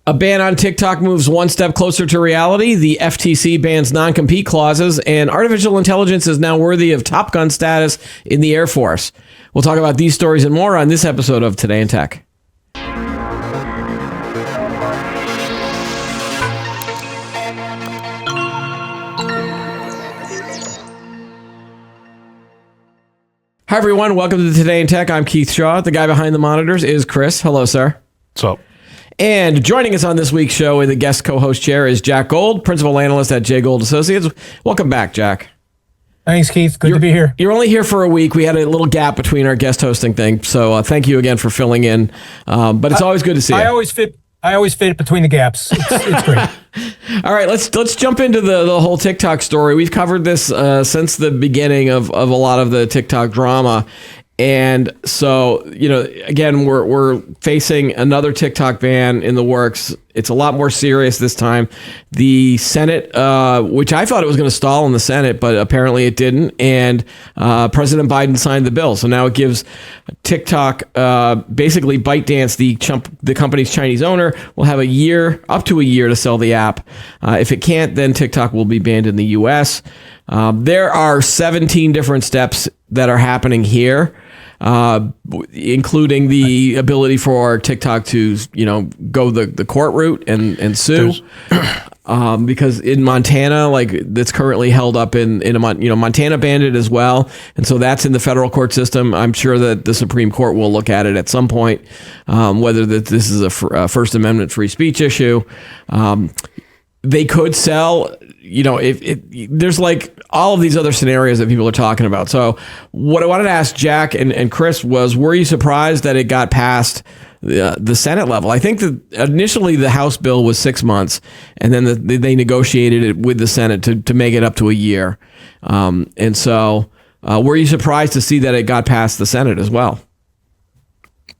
A ban on TikTok moves one step closer to reality. The FTC bans non-compete clauses, and artificial intelligence is now worthy of Top Gun status in the Air Force. We'll talk about these stories and more on this episode of Today in Tech. Hi, everyone. Welcome to Today in Tech. I'm Keith Shaw. The guy behind the monitors is Chris. Hello, sir. What's up? And joining us on this week's show in the guest co-host chair is Jack Gold, principal analyst at J. Gold Associates. Welcome back, Jack. Thanks, Keith. Good to be here. You're only here for a week. We had a little gap between our guest hosting thing, so thank you again for filling in. But it's always good to see you. I always fit between the gaps. It's great. All right, let's jump into the whole TikTok story. We've covered this since the beginning of a lot of the TikTok drama. And so, again, we're facing another TikTok ban in the works. It's a lot more serious this time. The Senate, which I thought it was going to stall in the Senate, but apparently it didn't. And President Biden signed the bill. So now it gives TikTok, basically ByteDance, the company's Chinese owner, will have up to a year to sell the app. If it can't, then TikTok will be banned in the U.S. There are 17 different steps that are happening here. Including the ability for TikTok to, go the court route and sue. Because in Montana, that's currently held up in Montana banned it as well. And so that's in the federal court system. I'm sure that the Supreme Court will look at it at some point, whether this is a First Amendment free speech issue. They could sell, if there's all of these other scenarios that people are talking about. So what I wanted to ask Jack and Chris was, were you surprised that it got past the Senate level? I think that initially the House bill was 6 months, and then they negotiated it with the Senate to make it up to a year. And so were you surprised to see that it got past the Senate as well?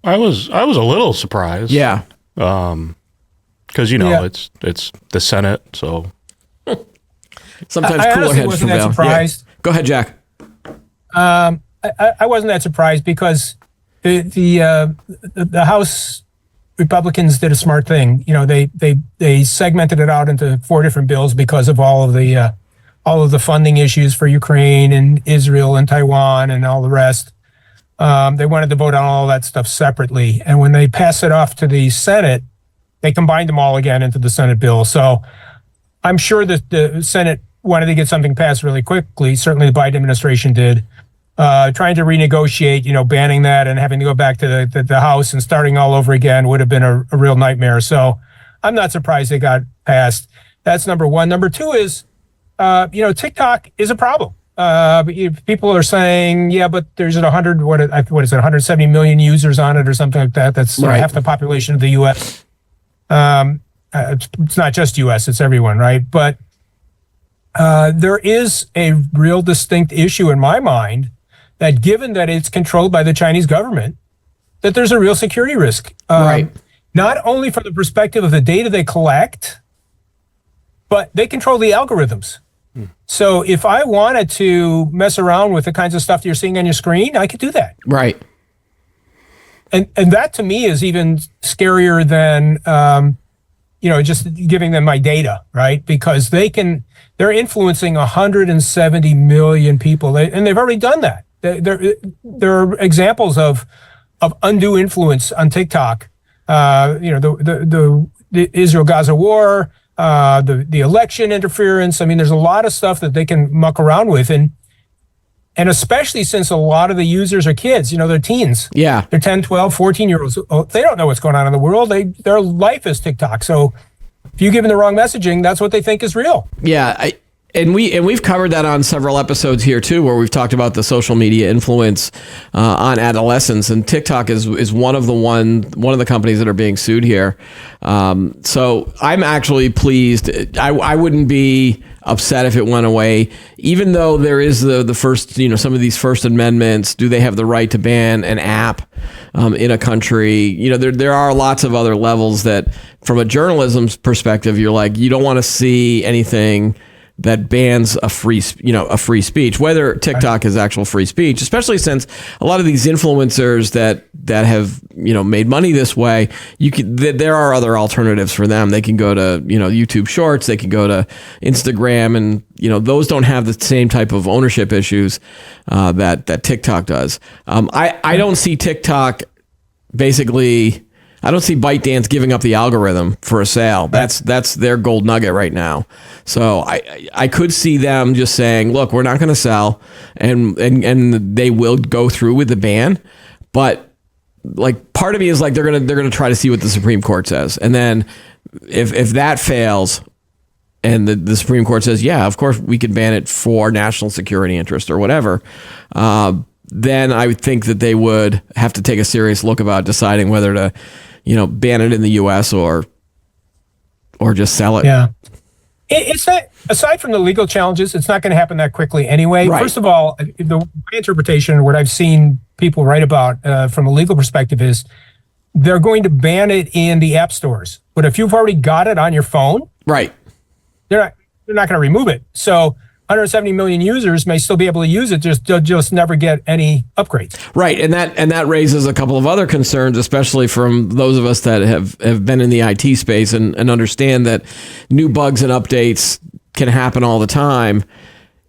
I was a little surprised. Yeah. Because it's the Senate, so sometimes I cooler heads wasn't prevail. that surprised. Yeah. Go ahead, Jack. I wasn't that surprised because the House Republicans did a smart thing. They segmented it out into 4 different bills because of all of the funding issues for Ukraine and Israel and Taiwan and all the rest. They wanted to vote on all that stuff separately, and when they passed it off to the Senate, they combined them all again into the Senate bill. So I'm sure that the Senate wanted to get something passed really quickly. Certainly the Biden administration did. Trying to renegotiate, banning that and having to go back to the House and starting all over again would have been a real nightmare. So I'm not surprised they got passed. That's number one. Number two is, TikTok is a problem. People are saying, yeah, but there's 170 million users on it or something like that. That's right. Half the population of the U.S. It's not just U.S., it's everyone, right? But there is a real distinct issue in my mind that given that it's controlled by the Chinese government, that there's a real security risk. Right. Not only from the perspective of the data they collect, but they control the algorithms. So if I wanted to mess around with the kinds of stuff that you're seeing on your screen, I could do that. Right. And that to me is even scarier than, just giving them my data, right? Because they're influencing 170 million people, and they've already done that. There are examples of undue influence on TikTok. The Israel-Gaza war, the election interference. I mean, there's a lot of stuff that they can muck around with, and especially since a lot of the users are kids, they're teens. Yeah. They're 10, 12, 14-year-olds. They don't know what's going on in the world. Their life is TikTok. So if you give them the wrong messaging, that's what they think is real. Yeah. We've covered that on several episodes here too, where we've talked about the social media influence on adolescents, and TikTok is one of the companies that are being sued here. So I'm actually pleased. I wouldn't be upset if it went away, even though there is the first, some of these First Amendments. Do they have the right to ban an app in a country? There are lots of other levels that, from a journalism's perspective, you're like, you don't want to see anything that bans a free speech, whether TikTok is actual free speech, especially since a lot of these influencers that have made money this way, there are other alternatives for them. They can go to YouTube Shorts, they can go to Instagram, and those don't have the same type of ownership issues that TikTok does. I don't see TikTok basically. I don't see ByteDance giving up the algorithm for a sale. That's their gold nugget right now. So I could see them just saying, look, we're not going to sell, and they will go through with the ban. But like, part of me is like, they're gonna try to see what the Supreme Court says, and then if that fails, and the Supreme Court says, yeah, of course we could ban it for national security interest or whatever, then I would think that they would have to take a serious look about deciding whether to ban it in the U.S. or just sell it. Yeah. It's not, aside from the legal challenges, it's not going to happen that quickly anyway. Right. First of all, my interpretation, what I've seen people write about from a legal perspective, is they're going to ban it in the app stores. But if you've already got it on your phone, Right. they're not going to remove it. So 170 million users may still be able to use it, they'll just never get any upgrades. Right, and that raises a couple of other concerns, especially from those of us that have been in the IT space and understand that new bugs and updates can happen all the time.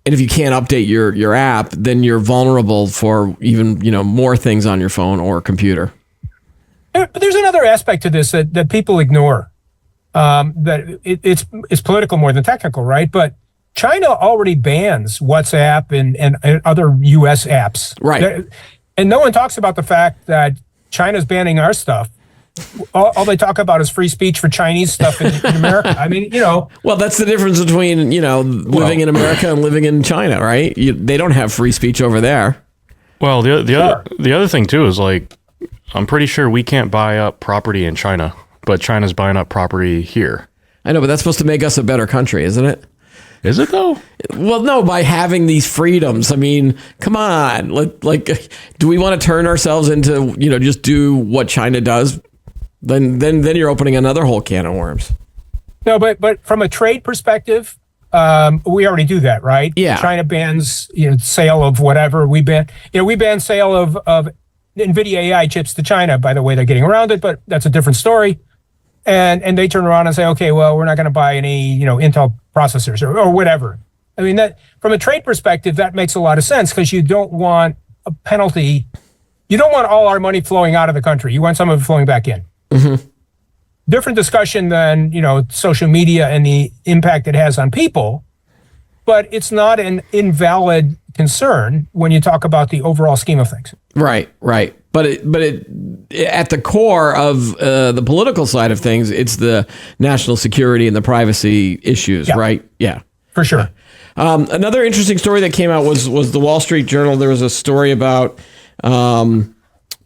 And if you can't update your app, then you're vulnerable for even more things on your phone or computer. But there's another aspect to this that people ignore. That it's political more than technical, right? But China already bans WhatsApp and other U.S. apps. Right. And no one talks about the fact that China's banning our stuff. All they talk about is free speech for Chinese stuff in America. I mean, Well, that's the difference between, living in America and living in China, right? They don't have free speech over there. Well, the other thing too is, like, I'm pretty sure we can't buy up property in China, but China's buying up property here. I know, but that's supposed to make us a better country, isn't it? Is it though? Well, no, by having these freedoms. I mean, come on. Do we want to turn ourselves into, just do what China does? Then you're opening another whole can of worms. No, but from a trade perspective, we already do that, right? Yeah. China bans, sale of whatever. We ban sale of NVIDIA AI chips to China. By the way, they're getting around it, but that's a different story. And they turn around and say, okay, well, we're not going to buy any, Intel processors or whatever. I mean, that from a trade perspective, that makes a lot of sense, because you don't want a penalty. You don't want all our money flowing out of the country. You want some of it flowing back in. Mm-hmm. Different discussion than, social media and the impact it has on people. But it's not an invalid concern when you talk about the overall scheme of things. Right. But it at the core of the political side of things, it's the national security and the privacy issues, right? Yeah, for sure. Another interesting story that came out was the Wall Street Journal. There was a story about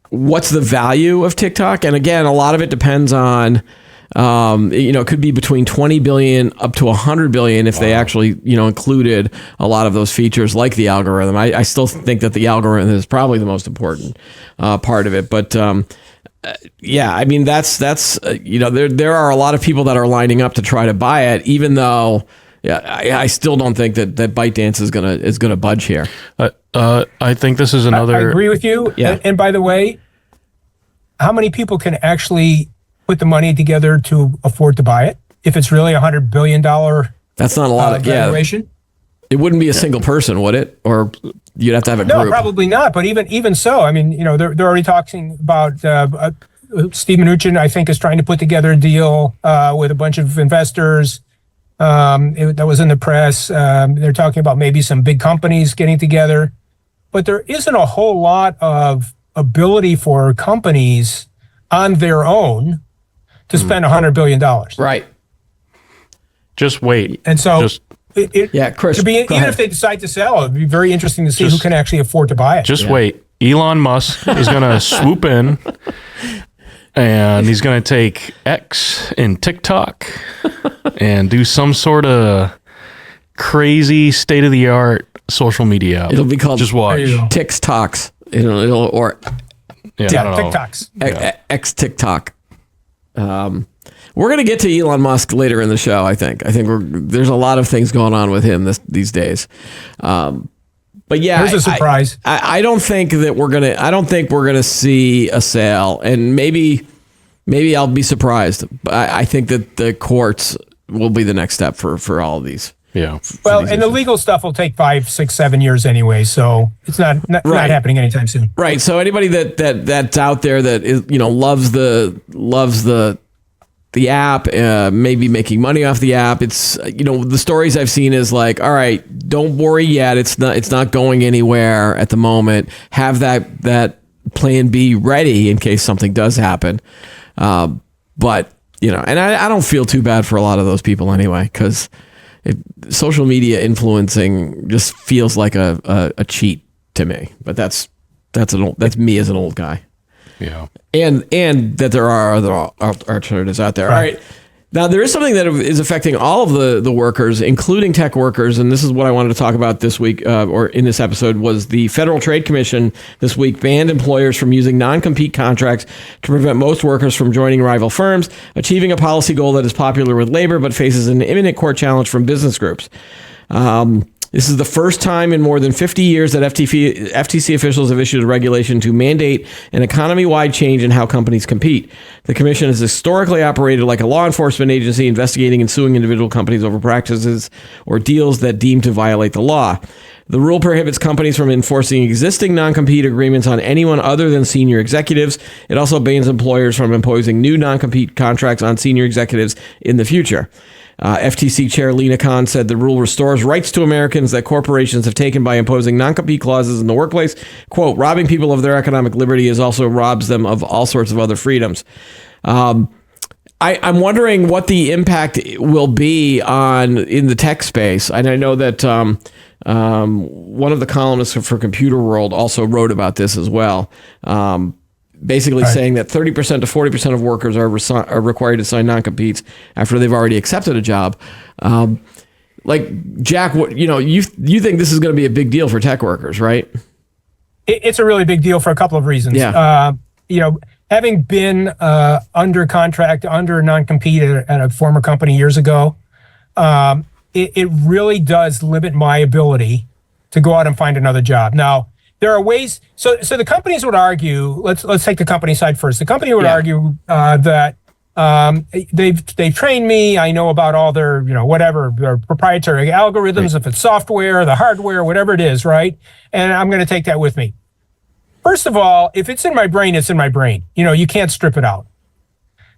what's the value of TikTok, and again, a lot of it depends on. It could be between 20 billion up to 100 billion if they actually, included a lot of those features like the algorithm. I still think that the algorithm is probably the most important part of it. But yeah, I mean, that's there are a lot of people that are lining up to try to buy it, even though I still don't think that ByteDance is gonna budge here. I think this is another. I agree with you. Yeah. And by the way, how many people can actually put the money together to afford to buy it? If it's really $100 billion, that's not a lot of valuation. It wouldn't be a single person, would it? Or you'd have to have a group. No, probably not. But even so, I mean, they're already talking about Steve Mnuchin, I think, is trying to put together a deal with a bunch of investors. That was in the press. They're talking about maybe some big companies getting together, but there isn't a whole lot of ability for companies on their own to spend $100 billion. Right. Just wait. And so, Chris, even if they decide to sell, it'd be very interesting to see who can actually afford to buy it. Just wait. Elon Musk is going to swoop in, and he's going to take X and TikTok and do some sort of crazy state-of-the-art social media. It'll be called Just watch. TikToks. Or Yeah, I don't know. TikToks. X TikTok. We're going to get to Elon Musk later in the show, I think. There's a lot of things going on with him these days. But yeah, here's a surprise. I don't think that we're gonna see a sale, and maybe I'll be surprised. But I think that the courts will be the next step for all of these. Yeah. Well, and the legal stuff will take 5, 6, 7 years anyway, so it's not happening anytime soon. Right. So anybody that's out there that is, loves the app, maybe making money off the app. It's, the stories I've seen is like, all right, don't worry yet. It's not going anywhere at the moment. Have that plan B ready in case something does happen. But, and I don't feel too bad for a lot of those people anyway, because social media influencing just feels like a cheat to me. But that's me as an old guy. Yeah. And that there are other alternatives out there. Right. All right. Now, there is something that is affecting all of the workers, including tech workers, and this is what I wanted to talk about this week, or in this episode, was the Federal Trade Commission this week banned employers from using non-compete contracts to prevent most workers from joining rival firms, achieving a policy goal that is popular with labor but faces an imminent court challenge from business groups. This is the first time in more than 50 years that FTC officials have issued a regulation to mandate an economy-wide change in how companies compete. The commission has historically operated like a law enforcement agency, investigating and suing individual companies over practices or deals that deem to violate the law. The rule prohibits companies from enforcing existing non-compete agreements on anyone other than senior executives. It also bans employers from imposing new non-compete contracts on senior executives in the future. FTC Chair Lina Khan said the rule restores rights to Americans that corporations have taken by imposing non-compete clauses in the workplace. Quote, robbing people of their economic liberty is also robs them of all sorts of other freedoms. I'm wondering what the impact will be in the tech space. And I know that one of the columnists for Computer World also wrote about this as well. Basically saying that 30% to 40% of workers are required to sign non-competes after they've already accepted a job. Like, Jack, you think this is going to be a big deal for tech workers, right? It's a really big deal for a couple of reasons. Yeah. Having been under contract, under non-compete at a former company years ago, it really does limit my ability to go out and find another job. Now, there are ways. So the companies would argue. Let's take the company side first. The company would argue that they've trained me. I know about all their whatever their proprietary algorithms. Right. If it's software, the hardware, whatever it is, right? And I'm going to take that with me. First of all, if it's in my brain, it's in my brain. You can't strip it out.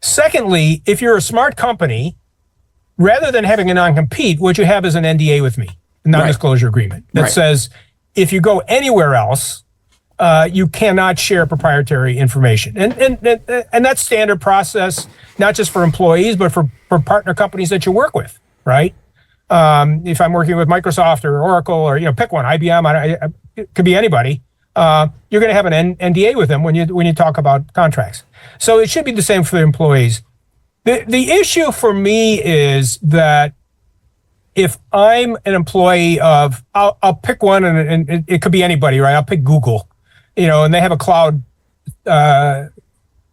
Secondly, if you're a smart company, rather than having a non-compete, what you have is an NDA with me, a non-disclosure agreement that says, if you go anywhere else, you cannot share proprietary information. And that's standard process, not just for employees, but for partner companies that you work with, right? If I'm working with Microsoft or Oracle or, pick one, IBM, it could be anybody, you're going to have an NDA with them when you talk about contracts. So it should be the same for the employees. The issue for me is that if I'm an employee of, I'll pick one, and it could be anybody, right? I'll pick Google, and they have a cloud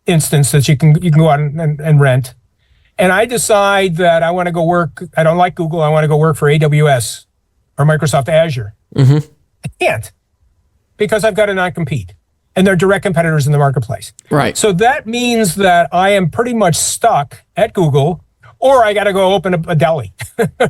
instance that you can go out and rent. And I decide that I want to go work. I don't like Google. I want to go work for AWS or Microsoft Azure. Mm-hmm. I can't, because I've got to non-compete, and they're direct competitors in the marketplace. Right. So that means that I am pretty much stuck at Google, or I got to go open a deli,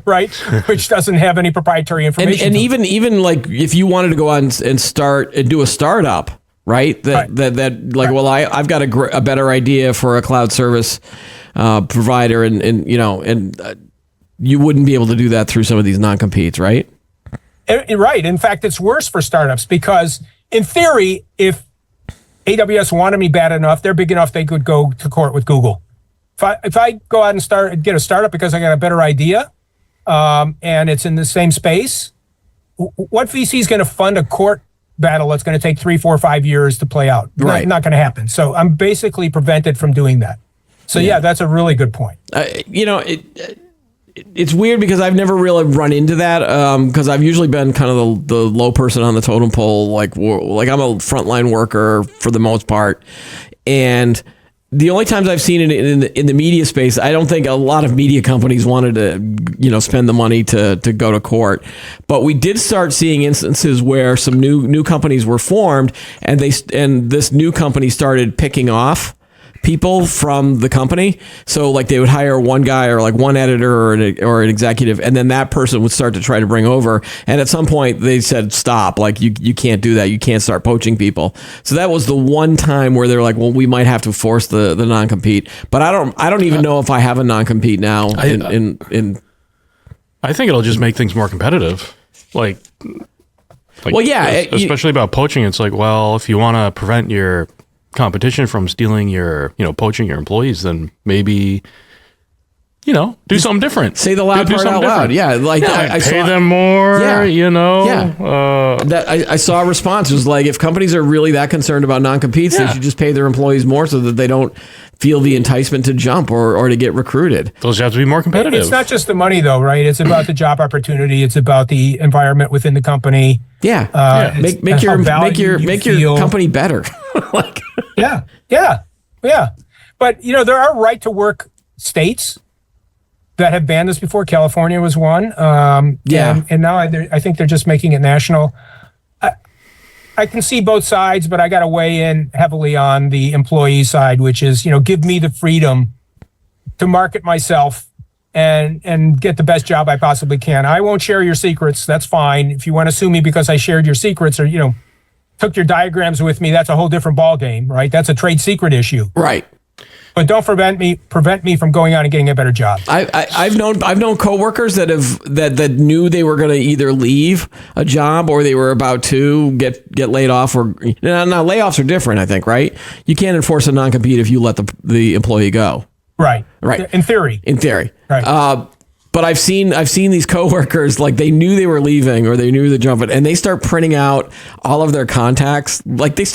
right? Which doesn't have any proprietary information. And even like if you wanted to go out and start and do a startup, right? Well, I've got a better idea for a cloud service provider, and you wouldn't be able to do that through some of these non-competes, right? Right. In fact, it's worse for startups because, in theory, if AWS wanted me bad enough, they're big enough, they could go to court with Google. If I go out and get a startup because I got a better idea, and it's in the same space, what VC is going to fund a court battle that's going to take 3, 4, 5 years to play out? Right. Not going to happen. So I'm basically prevented from doing that. So yeah, that's a really good point. It's weird because I've never really run into that because I've usually been kind of the low person on the totem pole. Like I'm a frontline worker for the most part, and the only times I've seen it in the media space, I don't think a lot of media companies wanted to, spend the money to go to court. But we did start seeing instances where some new companies were formed, and this new company started picking off people from the company. So like they would hire one guy or like one editor or an executive, and then that person would start to try to bring over. And at some point they said, stop, like you can't do that. You can't start poaching people. So that was the one time where they're like, well, we might have to force the non-compete. But I don't even know if I have a non-compete now I think it'll just make things more competitive. Like well, yeah, especially about poaching. It's like, well, if you want to prevent your competition from stealing your, poaching your employees, then maybe, do something different. Say the loud part out loud. Yeah, like I pay saw, them more. Yeah. Yeah. That I saw a response. It was like, if companies are really that concerned about non-competes, they should just pay their employees more so that they don't feel the enticement to jump or to get recruited. Those have to be more competitive. It's not just the money, though, right? It's about the job opportunity. It's about the environment within the company. Yeah, make your company better. Yeah. But there are right to work states that have banned this before. California was one. And now I think they're just making it national. I can see both sides, but I got to weigh in heavily on the employee side, which is, give me the freedom to market myself and get the best job I possibly can. I won't share your secrets. That's fine. If you want to sue me because I shared your secrets or, took your diagrams with me, that's a whole different ballgame, right? That's a trade secret issue. Right. But don't prevent me from going out and getting a better job. I've known coworkers that knew they were going to either leave a job or they were about to get laid off. Or now layoffs are different, I think, right? You can't enforce a non-compete if you let the employee go. Right. In theory. Right. But I've seen these coworkers, like they knew they were leaving or they knew the jump, and they start printing out all of their contacts. Like they're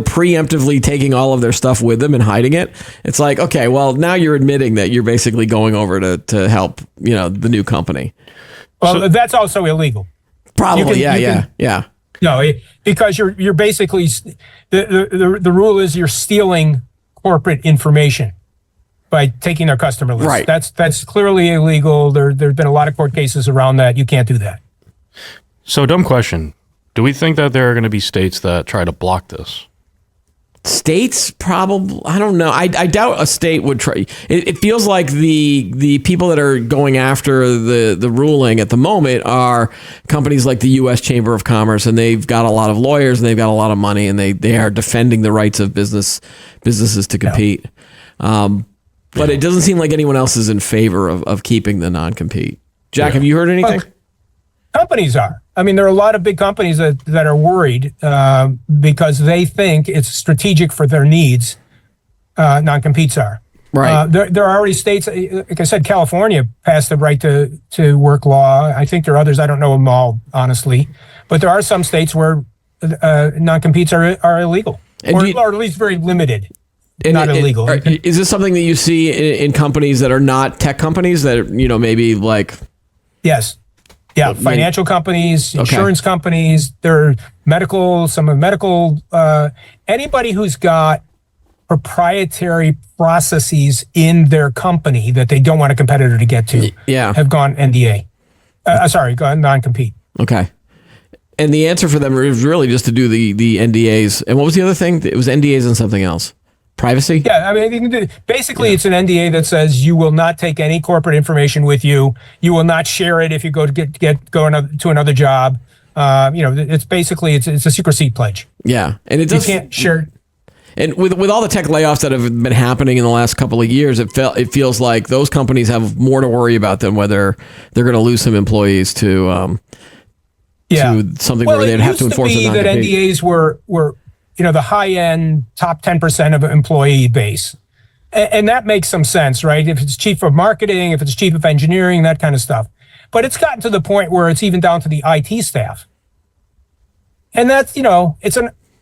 preemptively taking all of their stuff with them and hiding it. It's like, okay, well, now you're admitting that you're basically going over to help, the new company. Well, that's also illegal. Probably. Yeah. No, because you're basically, the rule is you're stealing corporate information by taking their customer list. Right. That's clearly illegal. There's been a lot of court cases around that. You can't do that. So, dumb question. Do we think that there are going to be states that try to block this? States, probably. I don't know. I doubt a state would try. It feels like the people that are going after the ruling at the moment are companies like the U.S. Chamber of Commerce, and they've got a lot of lawyers and they've got a lot of money, and they are defending the rights of businesses to compete. But it doesn't seem like anyone else is in favor of keeping the non-compete. Jack, have you heard anything? Well, companies are. I mean, there are a lot of big companies that are worried because they think it's strategic for their needs. Non-competes are. Right. There are already states, like I said, California passed the right to work law. I think there are others. I don't know them all, honestly. But there are some states where non-competes are illegal or at least very limited. Not illegal. Is this something that you see in companies that are not tech companies that, maybe like... Yes. Yeah. Financial companies, insurance companies, they're medical, anybody who's got proprietary processes in their company that they don't want a competitor to get to have gone NDA. Gone non-compete. Okay. And the answer for them is really just to do the NDAs. And what was the other thing? It was NDAs and something else. Privacy? Yeah, I mean, basically, it's an NDA that says you will not take any corporate information with you. You will not share it if you go to go to another job. It's basically it's a secrecy pledge. Yeah, and it does. You can't share. And with all the tech layoffs that have been happening in the last couple of years, it feels like those companies have more to worry about than whether they're going to lose some employees to something where they'd have to enforce a non-compete. That NDAs were the high-end top 10% of employee base. And that makes some sense, right? If it's chief of marketing, if it's chief of engineering, that kind of stuff. But it's gotten to the point where it's even down to the IT staff. And that's,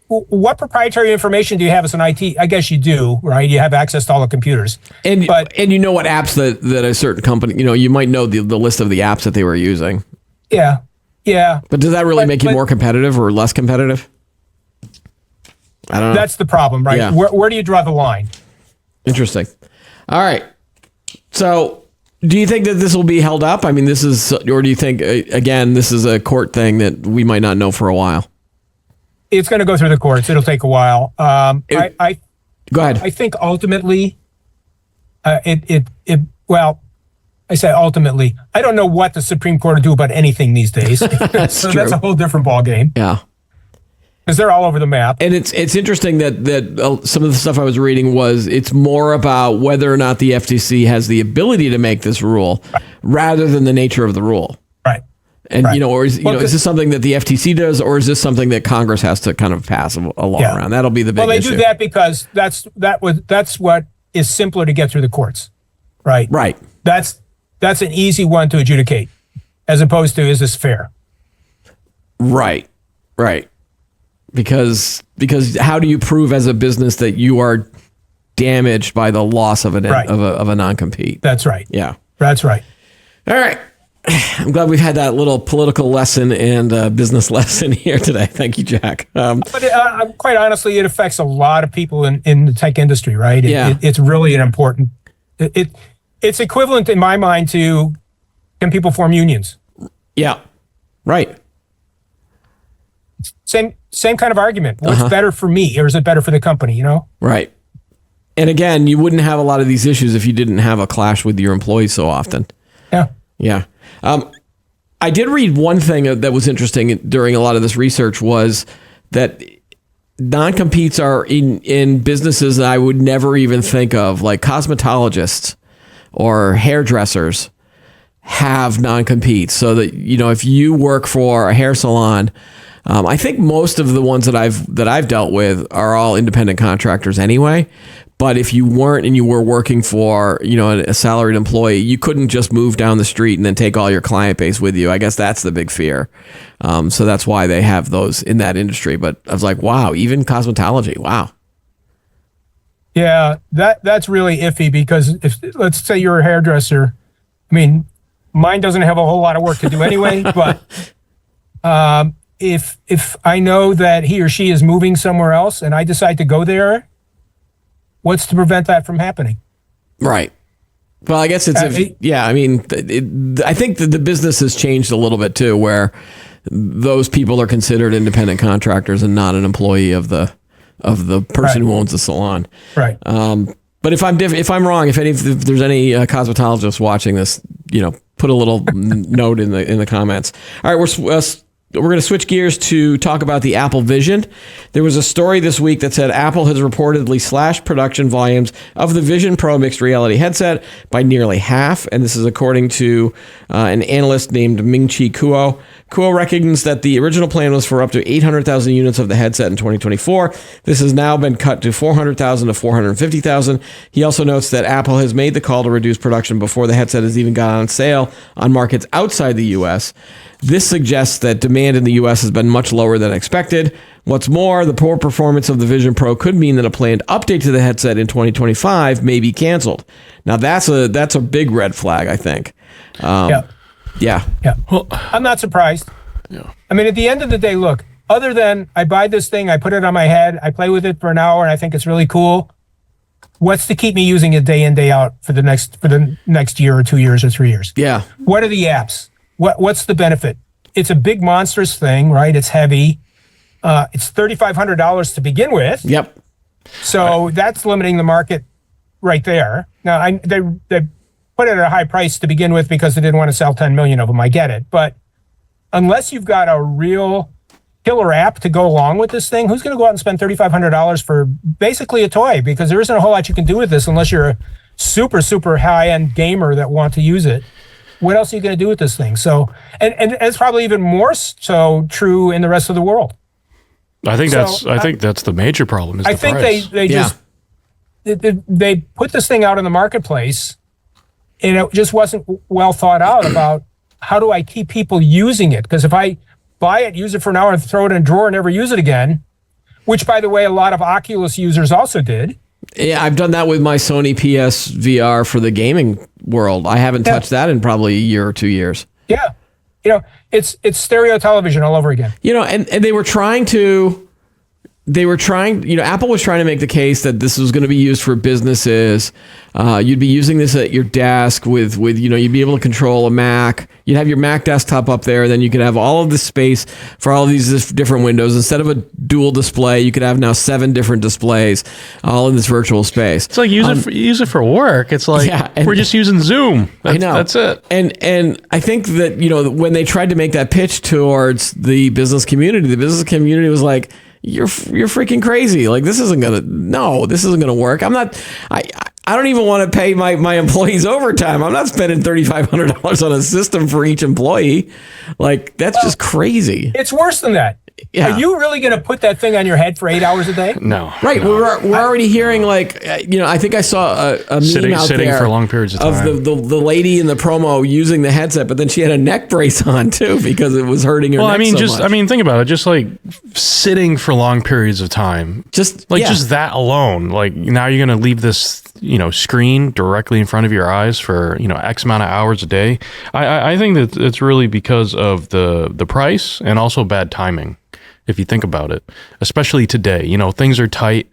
what proprietary information do you have as an IT? I guess you do, right? You have access to all the computers. And you know what apps that a certain company, you might know the list of the apps that they were using. Yeah. Yeah. But does that really make you more competitive or less competitive? I don't know. That's the problem, right? Yeah. Where do you draw the line? Interesting. All right. So, do you think that this will be held up? I mean, this is, or do you think, again, this is a court thing that we might not know for a while? It's going to go through the courts. It'll take a while. Go ahead. I think ultimately, well, I say ultimately, I don't know what the Supreme Court will do about anything these days. So that's a whole different ballgame. Yeah. Because they're all over the map. And it's interesting that some of the stuff I was reading was it's more about whether or not the FTC has the ability to make this rule rather than the nature of the rule. Right. And, or is this something that the FTC does, or is this something that Congress has to kind of pass a law around? That'll be the big issue. Well, they do that because that's what is simpler to get through the courts. Right. Right. That's an easy one to adjudicate, as opposed to, is this fair? Right. Right. Because how do you prove as a business that you are damaged by the loss of of a non-compete? That's right. Yeah. That's right. All right. I'm glad we've had that little political lesson and business lesson here today. Thank you, Jack. But quite honestly, it affects a lot of people in the tech industry, right? It's really an important. It's equivalent in my mind to, can people form unions? Yeah. Right. Same kind of argument. What's better for me, or is it better for the company? Right. And again, you wouldn't have a lot of these issues if you didn't have a clash with your employees so often. Yeah. Yeah. I did read one thing that was interesting during a lot of this research was that non-competes are in businesses that I would never even think of, like cosmetologists or hairdressers have non-competes. So that, if you work for a hair salon, I think most of the ones that I've dealt with are all independent contractors anyway. But if you weren't and you were working for, a salaried employee, you couldn't just move down the street and then take all your client base with you. I guess that's the big fear. So that's why they have those in that industry. But I was like, wow, even cosmetology. Wow. Yeah, that's really iffy, because if, let's say you're a hairdresser, I mean, mine doesn't have a whole lot of work to do anyway, but if I know that he or she is moving somewhere else and I decide to go there, what's to prevent that from happening? Right. Well, I guess I think that the business has changed a little bit too, where those people are considered independent contractors and not an employee of the person who owns the salon. Right. But if I'm wrong, if there's any cosmetologists watching this, put a little note in the comments. All right, we're going to switch gears to talk about the Apple Vision. There was a story this week that said Apple has reportedly slashed production volumes of the Vision Pro mixed reality headset by nearly half, and this is according to an analyst named Ming-Chi Kuo. Kuo reckons that the original plan was for up to 800,000 units of the headset in 2024. This has now been cut to 400,000 to 450,000. He also notes that Apple has made the call to reduce production before the headset has even gone on sale on markets outside the U.S. This suggests that demand in the U.S. has been much lower than expected. What's more, the poor performance of the Vision Pro could mean that a planned update to the headset in 2025 may be canceled. Now, that's a big red flag, I think. Yeah. Well, I'm not surprised. Yeah. I mean, at the end of the day, look, other than I buy this thing, I put it on my head, I play with it for an hour, and I think it's really cool. What's to keep me using it day in, day out for the next year or 2 years or 3 years? Yeah. What are the apps? What's the benefit? It's a big monstrous thing, right? It's heavy. It's $3,500 to begin with. Yep. So that's limiting the market right there. Now, they put it at a high price to begin with because they didn't want to sell 10 million of them. I get it. But unless you've got a real killer app to go along with this thing, who's going to go out and spend $3,500 for basically a toy? Because there isn't a whole lot you can do with this unless you're a super, super high-end gamer that want to use it. What else are you going to do with this thing? So, and it's probably even more so true in the rest of the world. I think that's the major problem. Is the price. They put this thing out in the marketplace, and it just wasn't well thought out about how do I keep people using it? Because if I buy it, use it for an hour, and throw it in a drawer and never use it again, which, by the way, a lot of Oculus users also did. Yeah, I've done that with my Sony PSVR for the gaming world. I haven't touched that in probably a year or 2 years. Yeah. It's stereo television all over again. And they were trying to they were trying, Apple was trying to make the case that this was going to be used for businesses. You'd be using this at your desk with, you'd be able to control a Mac. You'd have your Mac desktop up there. Then you could have all of this space for all of these different windows. Instead of a dual display, you could have now 7 different displays all in this virtual space. It's like use it for work. It's like we're just using Zoom. I know. That's it. And I think that, when they tried to make that pitch towards the business community was like, you're freaking crazy. Like, this isn't gonna work. I don't even want to pay my employees overtime. I'm not spending $3,500 on a system for each employee. Like, that's just crazy. It's worse than that. Yeah. Are you really going to put that thing on your head for 8 hours a day? No. Right. No. We're already hearing, like, I think I saw a meme sitting there for long periods of time. Of the lady in the promo using the headset, but then she had a neck brace on too because it was hurting her neck so much. Think about it. Just like sitting for long periods of time. Just that alone. Like, now you're going to leave this, screen directly in front of your eyes for, X amount of hours a day. I think that it's really because of the price and also bad timing. If you think about it, especially today, things are tight.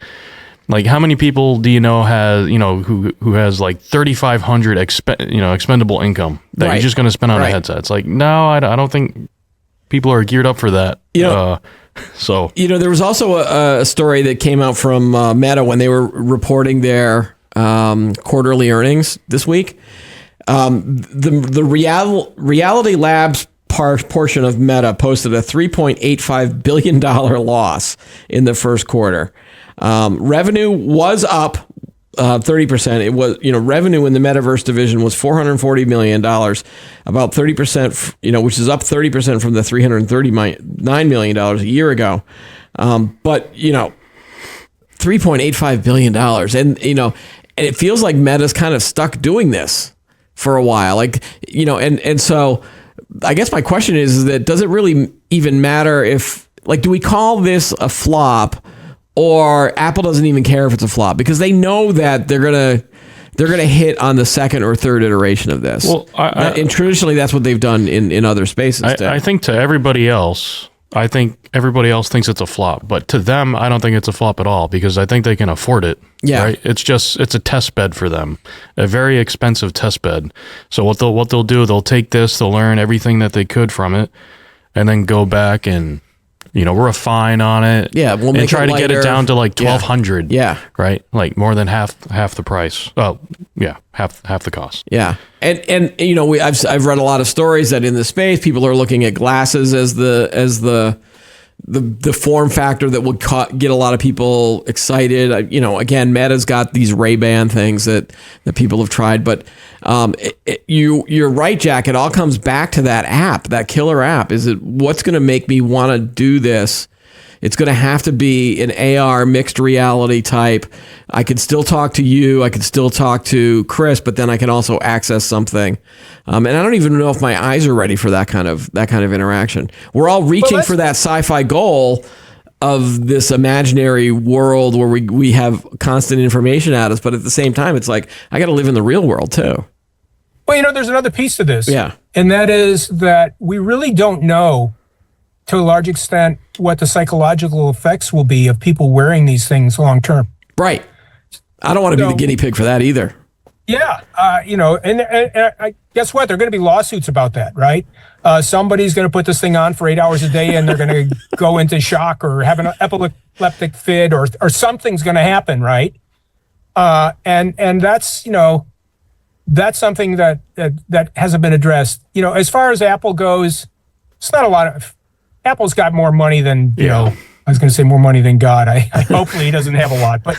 Like, how many people do you know has, who has like 3,500 expendable income that you're just going to spend on a headset? It's like, no, I don't think people are geared up for that. So there was also a story that came out from Meta when they were reporting their quarterly earnings this week. The Reality Labs portion of Meta posted a $3.85 billion loss in the first quarter. Revenue was up 30%. It was, revenue in the Metaverse division was $440 million, about 30%, which is up 30% from the $339 million a year ago. But, $3.85 billion. And, and it feels like Meta's kind of stuck doing this for a while. Like, and so I guess my question is that does it really even matter if, like, do we call this a flop, or Apple doesn't even care if it's a flop because they know that they're gonna hit on the second or third iteration of this. Well, and traditionally that's what they've done in other spaces. I think to everybody else, thinks it's a flop, but to them, I don't think it's a flop at all because I think they can afford it. Yeah, right? It's a test bed for them, a very expensive test bed. So what they'll do, they'll take this, they'll learn everything that they could from it, and then go back and refine on it. Yeah, we'll make and try it to get it down to like 1,200. Yeah, right, like more than half the price. Oh, yeah, half the cost. Yeah, and I've read a lot of stories that in the space people are looking at glasses as the form factor that would get a lot of people excited. Again, Meta's got these Ray-Ban things that people have tried, but you're right, Jack. It all comes back to that app, that killer app. Is it what's going to make me want to do this? It's going to have to be an AR mixed reality type. I could still talk to you. I could still talk to Chris, but then I can also access something. And I don't even know if my eyes are ready for that kind of interaction. We're all reaching for that sci-fi goal of this imaginary world where we have constant information at us, but at the same time, it's like I got to live in the real world too. Well, there's another piece to this. Yeah, and that is that we really don't know, to a large extent, what the psychological effects will be of people wearing these things long term. Right. I don't want to be the guinea pig for that either. Yeah. And guess what? There are going to be lawsuits about that, right? Somebody's going to put this thing on for 8 hours a day and they're going to go into shock or have an epileptic fit or something's going to happen, right? And that's, that's something that hasn't been addressed. As far as Apple goes, it's not a lot of... Apple's got more money than, I was going to say more money than God. Hopefully he doesn't have a lot, but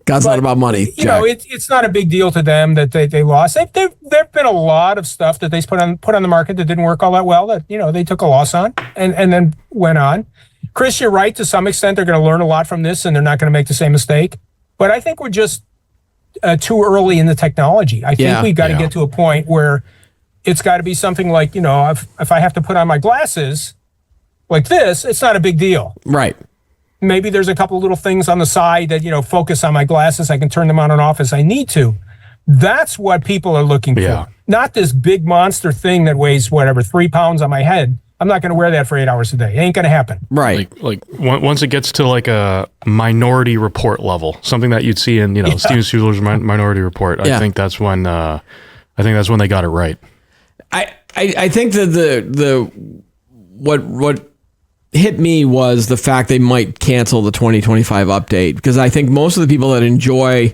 God's not about money. Jack. It's not a big deal to them that they lost. There've been a lot of stuff that they put on the market that didn't work all that well that, they took a loss on and then went on. Chris, you're right. To some extent, they're going to learn a lot from this and they're not going to make the same mistake. But I think we're just too early in the technology. I think we've got to get to a point where it's got to be something like, if I have to put on my glasses like this, it's not a big deal. Right. Maybe there's a couple little things on the side that, focus on my glasses. I can turn them on and off as I need to. That's what people are looking for. Not this big monster thing that weighs 3 pounds on my head I'm not going to wear that for 8 hours a day. It ain't going to happen. Right. Once it gets to like a Minority Report level, something that you'd see in Steven Spielberg's Minority Report, I think that's when they got it right. I think that the what hit me was the fact they might cancel the 2025 update, because I think most of the people that enjoy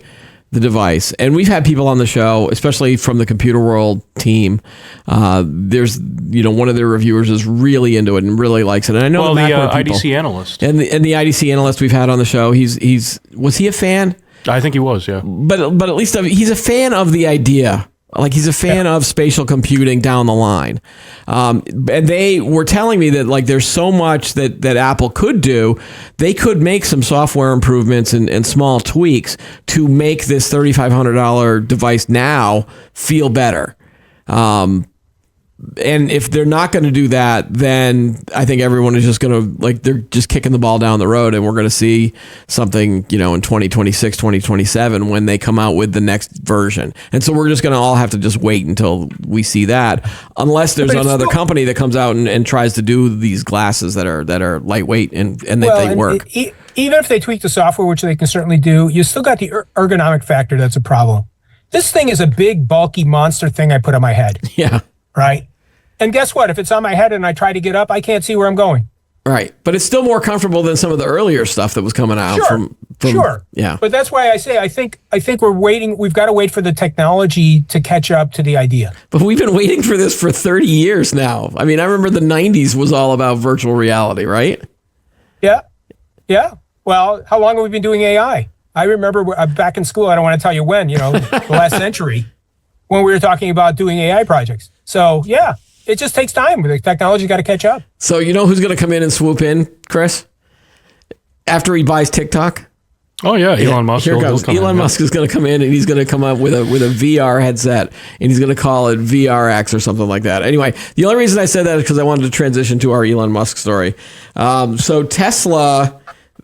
the device, and we've had people on the show, especially from the Computer World team. There's one of their reviewers is really into it and really likes it, and I know the Macworld people, IDC analyst and the IDC analyst we've had on the show. Was he a fan? I think he was, yeah. But at least he's a fan of the idea. Like, he's a fan of spatial computing down the line. And they were telling me that, like, there's so much that Apple could do. They could make some software improvements and small tweaks to make this $3,500 device now feel better. And if they're not going to do that, then I think everyone is just going to, they're just kicking the ball down the road, and we're going to see something, in 2026, 2027 when they come out with the next version. And so we're just going to all have to just wait until we see that, unless there's another company that comes out and tries to do these glasses that are lightweight and they work. Even if they tweak the software, which they can certainly do, you still got the ergonomic factor that's a problem. This thing is a big, bulky monster thing I put on my head. Yeah. Right? And guess what? If it's on my head and I try to get up, I can't see where I'm going. Right. But it's still more comfortable than some of the earlier stuff that was coming out. Sure. Yeah. But that's why I say I think we're waiting. We've got to wait for the technology to catch up to the idea. But we've been waiting for this for 30 years now. I mean, I remember the 90s was all about virtual reality, right? Yeah. Yeah. Well, how long have we been doing AI? I remember back in school, I don't want to tell you when, the last century, when we were talking about doing AI projects. So, yeah. It just takes time. The technology got to catch up. So you know who's going to come in and swoop in, Chris? After he buys TikTok? Oh yeah, Elon Musk. Here goes. Elon Musk is going to come in, and he's going to come up with a VR headset, and he's going to call it VRX or something like that. Anyway, the only reason I said that is because I wanted to transition to our Elon Musk story. So Tesla,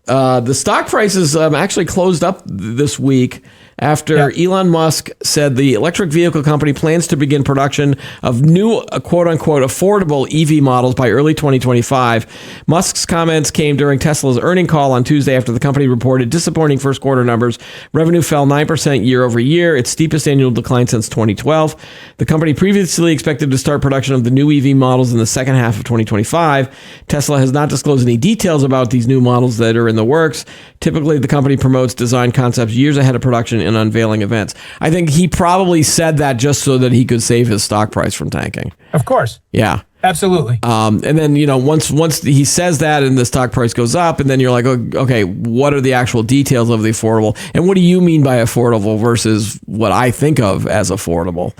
the stock prices actually closed up this week after Elon Musk said the electric vehicle company plans to begin production of new, quote-unquote, affordable EV models by early 2025. Musk's comments came during Tesla's earnings call on Tuesday after the company reported disappointing first quarter numbers. Revenue fell 9% year over year, its steepest annual decline since 2012. The company previously expected to start production of the new EV models in the second half of 2025. Tesla has not disclosed any details about these new models that are in the works. Typically, the company promotes design concepts years ahead of production and unveiling events. I think he probably said that just so that he could save his stock price from tanking. Of course. Yeah. Absolutely. And then, once he says that and the stock price goes up, and then you're like, okay, what are the actual details of the affordable? And what do you mean by affordable versus what I think of as affordable?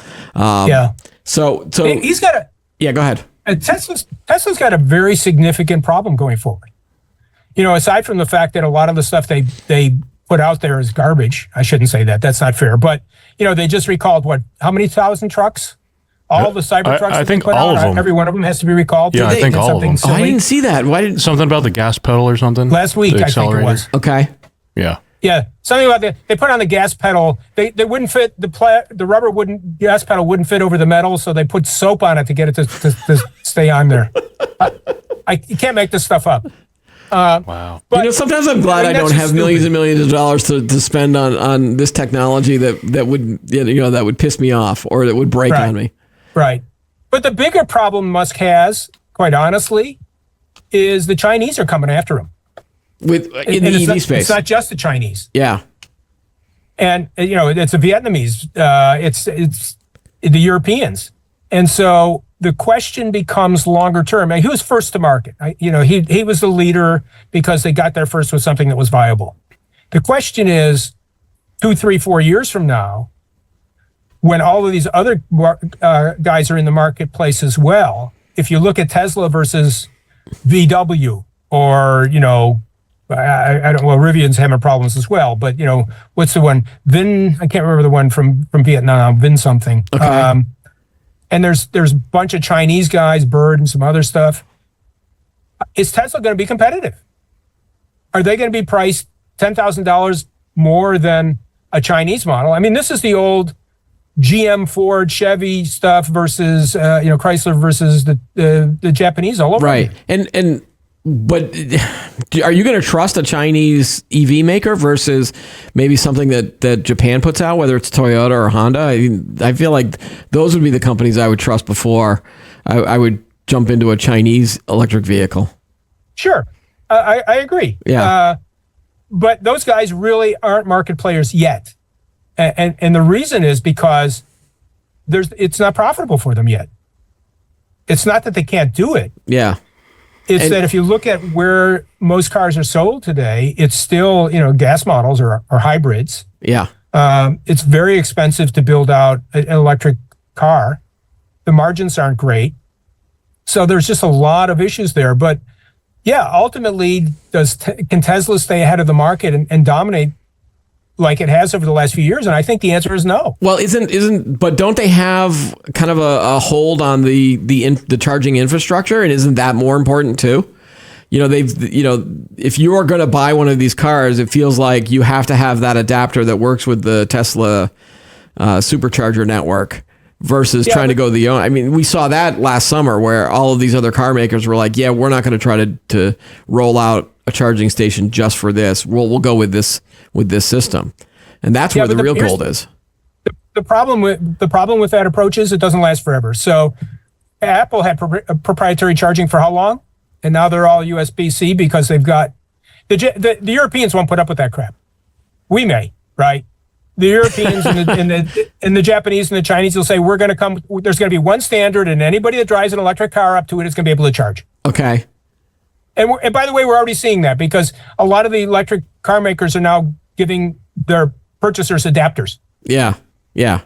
So he's got a... Yeah, go ahead. Tesla's got a very significant problem going forward. Aside from the fact that a lot of the stuff they put out there is garbage. I shouldn't say that. That's not fair. But, they just recalled how many thousand trucks? All the Cybertrucks I think all of them. Every one of them has to be recalled. Yeah, I think all of them. Oh, I didn't see that. Why didn't... Something about the gas pedal or something? Last week, I think it was. Okay. Yeah. Yeah, something about they put on the gas pedal. They wouldn't fit the rubber gas pedal wouldn't fit over the metal, so they put soap on it to get it to stay on there. You can't make this stuff up. Wow. But, sometimes I'm glad I don't have millions and millions of dollars to spend on this technology that would piss me off or that would break on me. Right. But the bigger problem Musk has, quite honestly, is the Chinese are coming after him. In the EV space. It's not just the Chinese. Yeah. And, it's the Vietnamese. It's the Europeans. And so the question becomes longer term. He was first to market. He was the leader because they got there first with something that was viable. The question is 2, 3, 4 years from now, when all of these other guys are in the marketplace as well, if you look at Tesla versus VW or, I don't. Well, Rivian's having problems as well, but what's the one? Vin. I can't remember the one from Vietnam. Vin something. Okay. And there's a bunch of Chinese guys, Bird, and some other stuff. Is Tesla going to be competitive? Are they going to be priced $10,000 more than a Chinese model? I mean, this is the old GM, Ford, Chevy stuff versus Chrysler versus the Japanese all over. Right. But are you going to trust a Chinese EV maker versus maybe something that Japan puts out, whether it's Toyota or Honda? I feel like those would be the companies I would trust before I would jump into a Chinese electric vehicle. Sure. I agree. Yeah. But those guys really aren't market players yet. And the reason is because it's not profitable for them yet. It's not that they can't do it. Yeah. It's that if you look at where most cars are sold today, it's still, gas models or hybrids. Yeah. It's very expensive to build out an electric car. The margins aren't great. So there's just a lot of issues there. But yeah, ultimately, can Tesla stay ahead of the market and dominate like it has over the last few years? And I think the answer is no. Well, but don't they have kind of a hold on the charging infrastructure, and isn't that more important too? If you are going to buy one of these cars, it feels like you have to have that adapter that works with the Tesla supercharger network versus trying to go the own. I mean, we saw that last summer where all of these other car makers were like, yeah, we're not going to try to roll out a charging station just for this. We'll go with this system. And that's where the real gold is. The problem with that approach is it doesn't last forever. So Apple had proprietary charging for how long? And now they're all USB-C because they've got the Europeans won't put up with that crap. We may, right? The Europeans and the Japanese and the Chinese will say, there's going to be one standard, and anybody that drives an electric car up to it is going to be able to charge. Okay. And by the way, we're already seeing that because a lot of the electric car makers are now giving their purchasers adapters. Yeah. Yeah.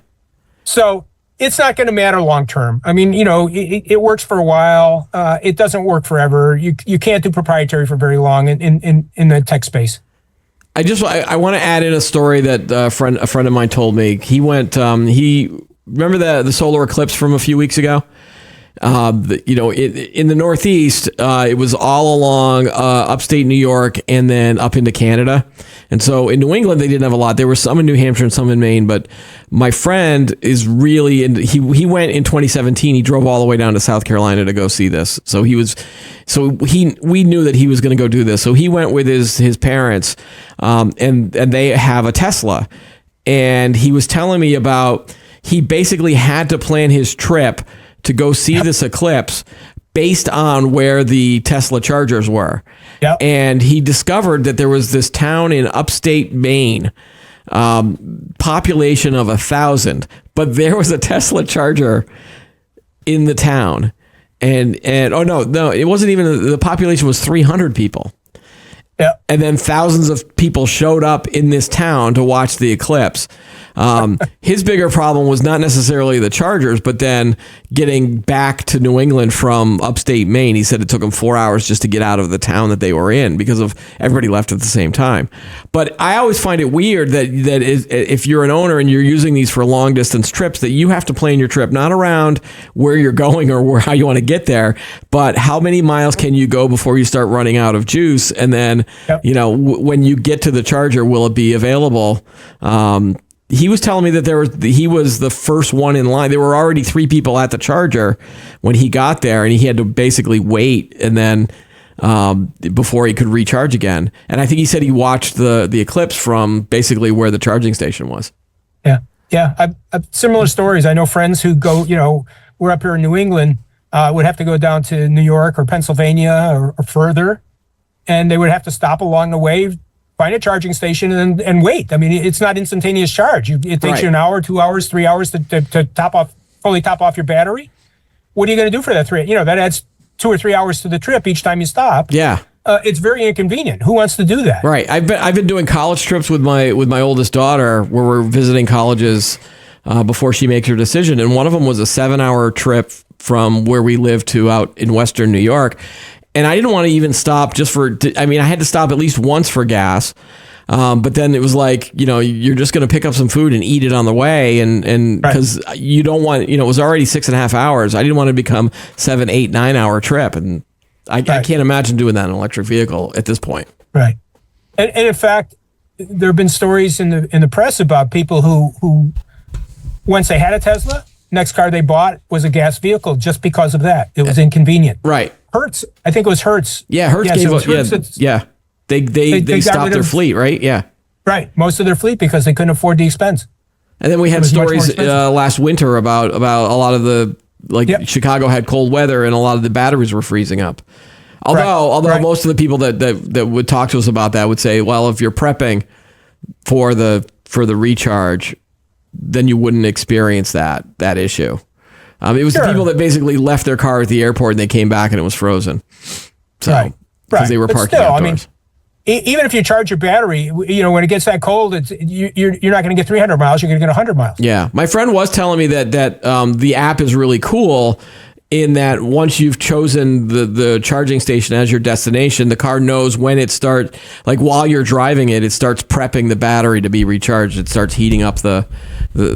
So it's not going to matter long term. I mean, it works for a while. It doesn't work forever. You can't do proprietary for very long in the tech space. I want to add in a story that a friend of mine told me. He went. Remember the solar eclipse from a few weeks ago. In the Northeast, it was all along upstate New York and then up into Canada. And so in New England, they didn't have a lot. There were some in New Hampshire and some in Maine. But my friend is really he went in 2017. He drove all the way down to South Carolina to go see this. So we knew that he was going to go do this. So he went with his parents, and they have a Tesla. And he was telling me about he basically had to plan his trip to go see this eclipse based on where the Tesla chargers were. Yep. And he discovered that there was this town in upstate Maine, population of 1,000, but there was a Tesla charger in the town. And oh no, it wasn't even, the population was 300 people. Yep. And then thousands of people showed up in this town to watch the eclipse. His bigger problem was not necessarily the chargers, but then getting back to New England from upstate Maine. He said it took him 4 hours just to get out of the town that they were in because of everybody left at the same time. But I always find it weird that if you're an owner and you're using these for long distance trips, that you have to plan your trip not around where you're going or how you want to get there, but how many miles can you go before you start running out of juice, and then when you get to the charger, will it be available? He was telling me that he was the first one in line. There were already 3 people at the charger when he got there, and he had to basically wait and then before he could recharge again. And I think he said he watched the eclipse from basically where the charging station was. Yeah. I've similar stories. I know friends who go, we're up here in New England, would have to go down to New York or Pennsylvania or further, and they would have to stop along the way, find a charging station and wait. I mean, it's not instantaneous charge. It takes you an hour, 2 hours, 3 hours to fully top off your battery. What are you going to do for that that adds 2 or 3 hours to the trip each time you stop. Yeah. It's very inconvenient. Who wants to do that? Right. I've been doing college trips with my oldest daughter where we're visiting colleges before she makes her decision. And one of them was a 7-hour trip from where we live to out in Western New York. And I didn't want to even stop I had to stop at least once for gas. But then it was like, you're just going to pick up some food and eat it on the way. And because you don't want, it was already 6.5 hours. I didn't want to become 7, 8, 9 hour trip. And I can't imagine doing that in an electric vehicle at this point. Right. And in fact, there have been stories in the press about people who once they had a Tesla, next car they bought was a gas vehicle just because of that. It was inconvenient. Right. Hertz, I think it was Hertz. Yeah, Hertz Yes, gave it was up. Yeah, Hertz that's- yeah. They got stopped rid their of- fleet, right? Yeah. Right, most of their fleet because they couldn't afford the expense. And then we had was much more stories expensive. last winter about a lot of the Yep. Chicago had cold weather and a lot of the batteries were freezing up. Although Right. most of the people that would talk to us about that would say, well, if you're prepping for the recharge, then you wouldn't experience that issue. It was the Sure. people that basically left their car at the airport and they came back and it was frozen. So, Right. because they were But parking still, I outdoors. mean, even if you charge your battery, when it gets that cold, you're not going to get 300 miles. You're going to get 100 miles. Yeah, my friend was telling me that the app is really cool in that once you've chosen the charging station as your destination, the car knows when it starts, like while you're driving it starts prepping the battery to be recharged. It starts heating up the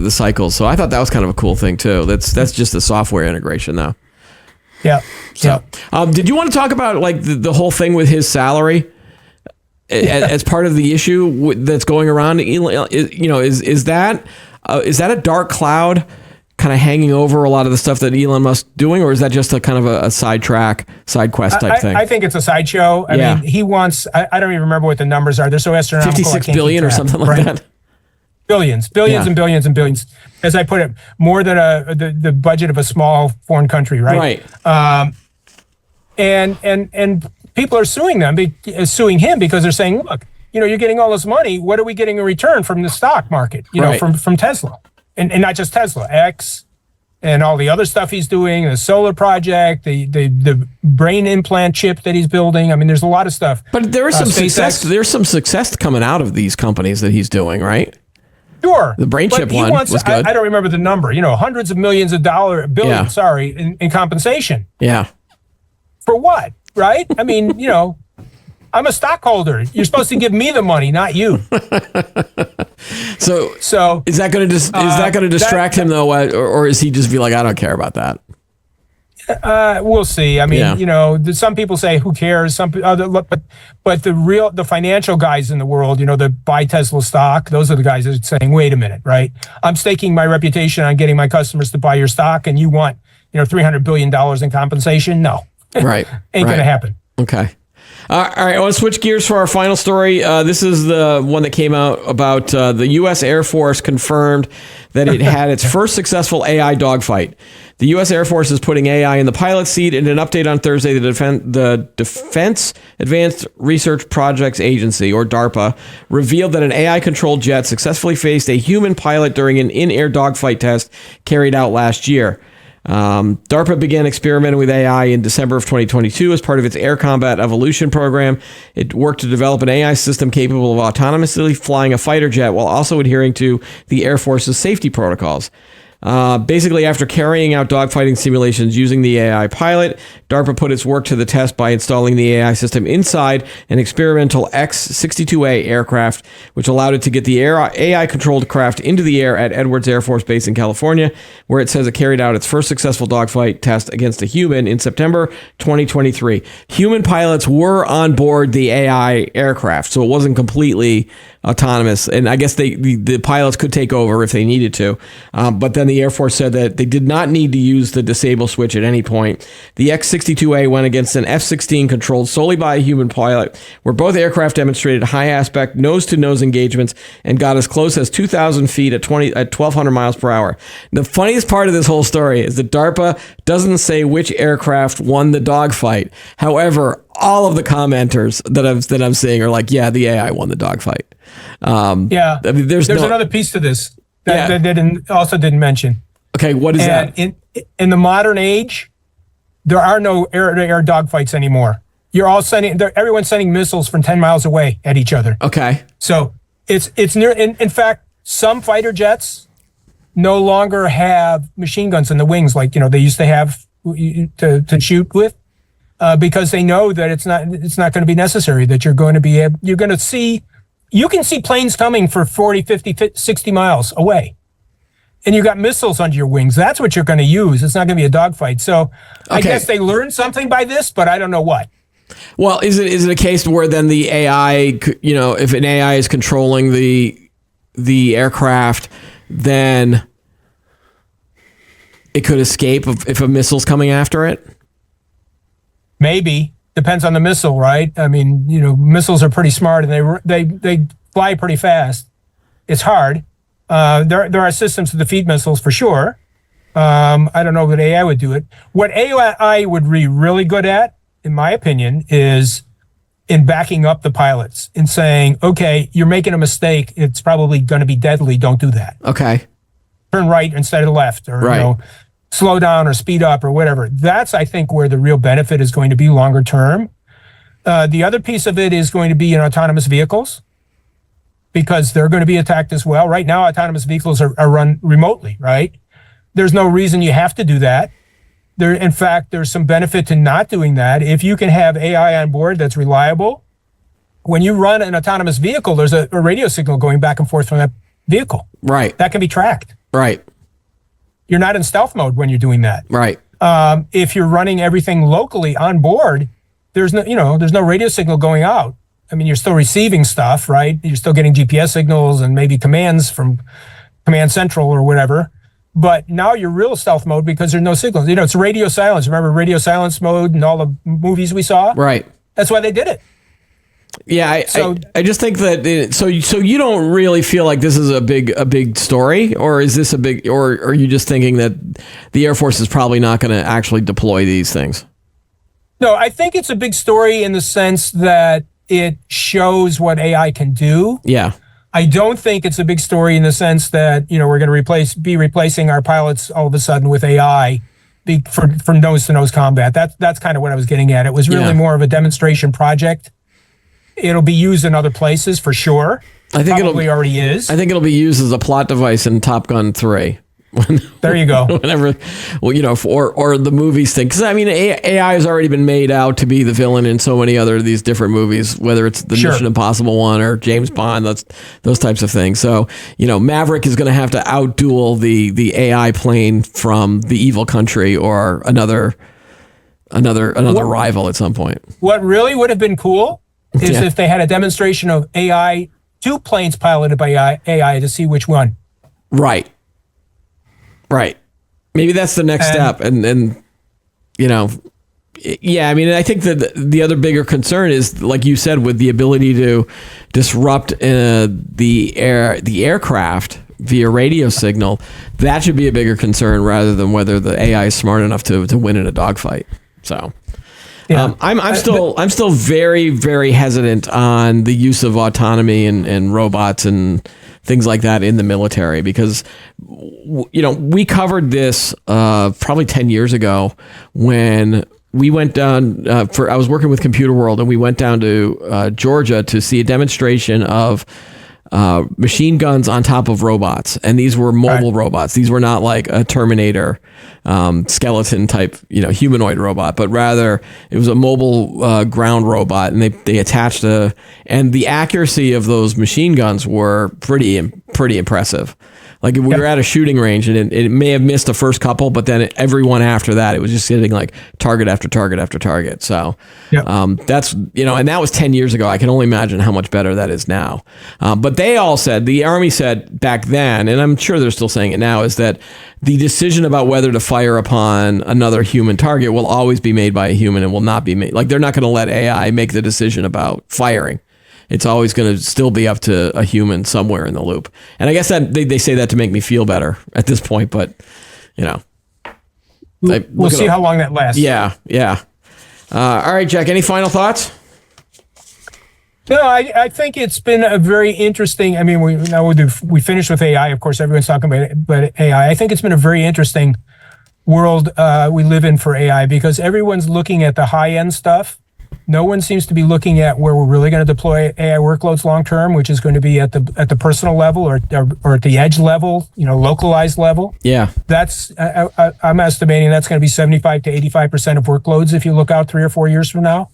cycles. So I thought that was kind of a cool thing too. That's just the software integration though. Yeah. So, did you want to talk about like the whole thing with his salary? As part of the issue that's going around, is that a dark cloud kind of hanging over a lot of the stuff that Elon Musk doing, or is that just a kind of a side quest type thing? I think it's a sideshow. I Yeah. mean, he wants, I don't even remember what the numbers are. They're so astronomical. I 56 can't billion keep or track, something like right? that. Billions Yeah. and billions and billions. As I put it, more than the budget of a small foreign country, right? Right. And people are suing him because they're saying, look, you're getting all this money. What are we getting in return from the stock market? Right. From Tesla, and not just Tesla, X, and all the other stuff he's doing, the solar project, the brain implant chip that he's building. I mean, there's a lot of stuff. But there is some SpaceX. success. There's some success coming out of these companies that he's doing, right? Sure. The brain But chip he one wants, was good. I don't remember the number. Hundreds of millions of billions, Yeah. in compensation. Yeah. For what? Right? I mean, I'm a stockholder. You're supposed to give me the money, not you. So is that going to distract him though, or is he just be like, I don't care about that? We'll see. I mean, Yeah. some people say, who cares? Some other, but the financial guys in the world, that buy Tesla stock, those are the guys that are saying, wait a minute, right? I'm staking my reputation on getting my customers to buy your stock, and you want, $300 billion in compensation? No, Right. ain't gonna happen. Okay. All right, I want to switch gears for our final story. This is the one that came out about the U.S. Air Force confirmed that it had its first successful AI dogfight. The U.S. Air Force is putting AI in the pilot seat. In an update on Thursday, the Defense Advanced Research Projects Agency, or DARPA, revealed that an AI-controlled jet successfully faced a human pilot during an in-air dogfight test carried out last year. DARPA began experimenting with AI in December of 2022 as part of its Air Combat Evolution program. It worked to develop an AI system capable of autonomously flying a fighter jet while also adhering to the Air Force's safety protocols. Basically, after carrying out dogfighting simulations using the AI pilot, DARPA put its work to the test by installing the AI system inside an experimental X-62A aircraft, which allowed it to get the AI-controlled craft into the air at Edwards Air Force Base in California, where it says it carried out its first successful dogfight test against a human in September 2023. Human pilots were on board the AI aircraft, so it wasn't completely autonomous, and I guess the pilots could take over if they needed to, but then the Air Force said that they did not need to use the disable switch at any point. The X-62A went against an F-16 controlled solely by a human pilot, where both aircraft demonstrated high aspect nose-to-nose engagements and got as close as 2,000 feet at 1,200 miles per hour. The funniest part of this whole story is that DARPA doesn't say which aircraft won the dogfight. However, all of the commenters that I'm seeing are like, yeah, the AI won the dogfight. Yeah. I mean, there's another piece to this that they didn't mention. Okay, what is that? In the modern age, there are no air-to-air dogfights anymore. Everyone's sending missiles from 10 miles away at each other. Okay. So it's near. In fact, some fighter jets no longer have machine guns in the wings like they used to have to shoot with, because they know that it's not going to be necessary. That you're going to see. You can see planes coming for 40, 50, 60 miles away. And you got missiles under your wings. That's what you're going to use. It's not going to be a dogfight. So I guess they learned something by this, but I don't know what. Well, is it a case where then the AI, if an AI is controlling the aircraft, then it could escape if a missile's coming after it? Maybe. Depends on the missile, right? I mean, missiles are pretty smart and they fly pretty fast. It's hard. There are systems to defeat missiles for sure. I don't know that AI would do it. What AI would be really good at, in my opinion, is in backing up the pilots and saying, okay, you're making a mistake. It's probably going to be deadly. Don't do that. Okay. Turn right instead of left, or right. Slow down or speed up or whatever. That's, I think, where the real benefit is going to be longer term. The other piece of it is going to be in autonomous vehicles, because they're going to be attacked as well. Right now, autonomous vehicles are run remotely, right? There's no reason you have to do that. In fact, there's some benefit to not doing that. If you can have AI on board that's reliable, when you run an autonomous vehicle, there's a radio signal going back and forth from that vehicle. Right. That can be tracked. Right. You're not in stealth mode when you're doing that. Right. If you're running everything locally on board, there's no radio signal going out. I mean, you're still receiving stuff, right? You're still getting GPS signals and maybe commands from Command Central or whatever. But now you're real stealth mode because there's no signals. It's radio silence. Remember radio silence mode and all the movies we saw? Right. That's why they did it. Yeah, I just think that so you don't really feel like this is a big story, or is this a big, or are you just thinking that the Air Force is probably not going to actually deploy these things? No, I think it's a big story in the sense that it shows what AI can do. Yeah. I don't think it's a big story in the sense that we're going to be replacing our pilots all of a sudden with AI for nose-to-nose combat. That's kind of what I was getting at. It was really more of a demonstration project. It'll be used in other places for sure. I think probably already is. I think it'll be used as a plot device in Top Gun 3. There you go. Whenever, or the movies thing, because I mean, AI has already been made out to be the villain in so many other of these different movies, whether it's the Mission Impossible one or James Bond, those types of things. So Maverick is going to have to outduel the AI plane from the evil country or another rival at some point. What really would have been cool is if they had a demonstration of AI, 2 planes piloted by AI to see which one. Right. Maybe that's the next step. And yeah, I mean, I think that the other bigger concern is, like you said, with the ability to disrupt the aircraft via radio signal, that should be a bigger concern rather than whether the AI is smart enough to win in a dogfight. So. Yeah. I'm still very, very hesitant on the use of autonomy and robots and things like that in the military, because we covered this probably 10 years ago when we went down I was working with Computer World, and we went down to Georgia to see a demonstration of machine guns on top of robots, and these were mobile robots. These were not like a Terminator skeleton type, humanoid robot, but rather it was a mobile ground robot, and they attached and the accuracy of those machine guns were pretty impressive. Like we were at a shooting range, and it may have missed the first couple, but then every one after that, it was just hitting like target after target after target. So that's, and that was 10 years ago. I can only imagine how much better that is now. But they all said, the Army said back then, and I'm sure they're still saying it now, is that the decision about whether to fire upon another human target will always be made by a human and will not be made. Like they're not going to let AI make the decision about firing. It's always going to still be up to a human somewhere in the loop. And I guess that they say that to make me feel better at this point, but we'll see how long that lasts. Yeah. All right, Jack, any final thoughts? No, I think it's been a very interesting, I mean, we finished with AI. Of course, everyone's talking about AI. I think it's been a very interesting world we live in for AI, because everyone's looking at the high-end stuff. No one seems to be looking at where we're really going to deploy AI workloads long term, which is going to be at the personal level or at the edge level, localized level. Yeah, that's I'm estimating that's going to be 75 to 85% of workloads if you look out 3 or 4 years from now.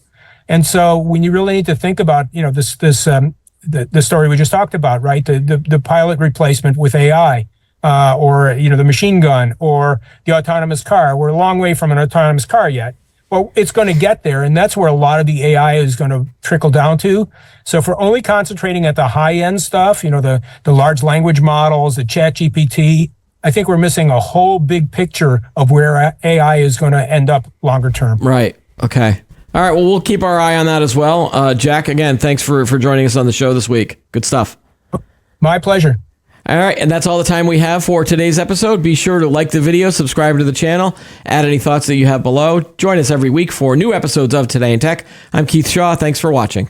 And so when you really need to think about the story we just talked about, right? The pilot replacement with AI. Or the machine gun or the autonomous car. We're a long way from an autonomous car yet. Well, it's going to get there, and that's where a lot of the AI is going to trickle down to. So if we're only concentrating at the high-end stuff, the large language models, the ChatGPT, I think we're missing a whole big picture of where AI is going to end up longer term. Right. Okay. All right. Well, we'll keep our eye on that as well. Jack, again, thanks for joining us on the show this week. Good stuff. My pleasure. All right, and that's all the time we have for today's episode. Be sure to like the video, subscribe to the channel, add any thoughts that you have below. Join us every week for new episodes of Today in Tech. I'm Keith Shaw. Thanks for watching.